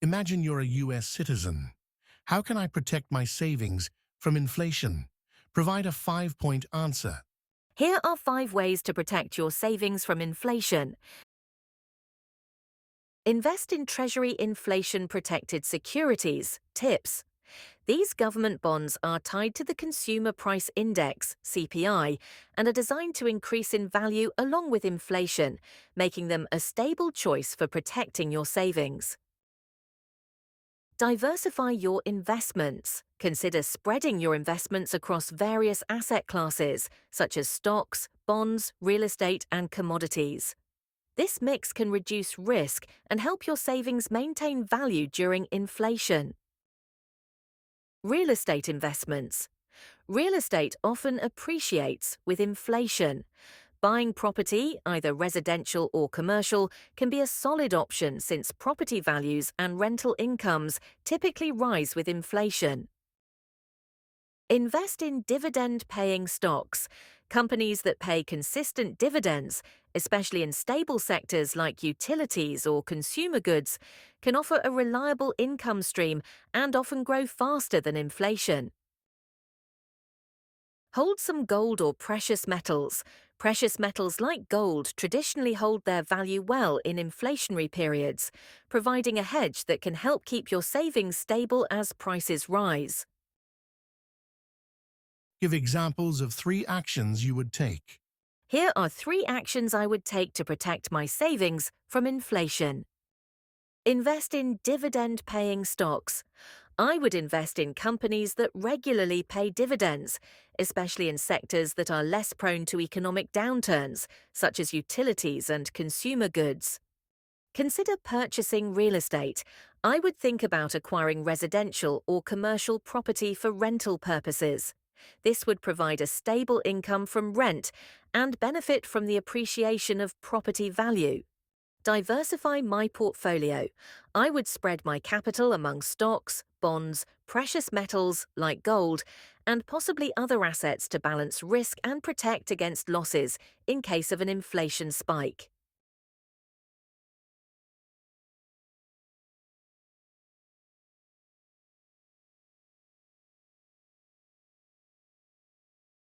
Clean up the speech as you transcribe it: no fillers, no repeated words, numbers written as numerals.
Imagine you're a US citizen. How can I protect my savings from inflation? Provide a 5-point answer. Here are 5 ways to protect your savings from inflation. Invest in Treasury inflation-protected securities. Tips. These government bonds are tied to the Consumer Price Index, CPI, and are designed to increase in value along with inflation, making them a stable choice for protecting your savings. Diversify your investments. Consider spreading your investments across various asset classes, such as stocks, bonds, real estate, and commodities. This mix can reduce risk and help your savings maintain value during inflation. Real estate investments. Real estate often appreciates with inflation. Buying property, either residential or commercial, can be a solid option since property values and rental incomes typically rise with inflation. Invest in dividend-paying stocks. Companies that pay consistent dividends, especially in stable sectors like utilities or consumer goods, can offer a reliable income stream and often grow faster than inflation. Hold some gold or precious metals. Precious metals like gold traditionally hold their value well in inflationary periods, providing a hedge that can help keep your savings stable as prices rise. Give examples of 3 actions you would take. Here are 3 actions I would take to protect my savings from inflation. Invest in dividend-paying stocks. I would invest in companies that regularly pay dividends, especially in sectors that are less prone to economic downturns, such as utilities and consumer goods. Consider purchasing real estate. I would think about acquiring residential or commercial property for rental purposes. This would provide a stable income from rent and benefit from the appreciation of property value. Diversify my portfolio. I would spread my capital among stocks, bonds, precious metals like gold, and possibly other assets to balance risk and protect against losses in case of an inflation spike.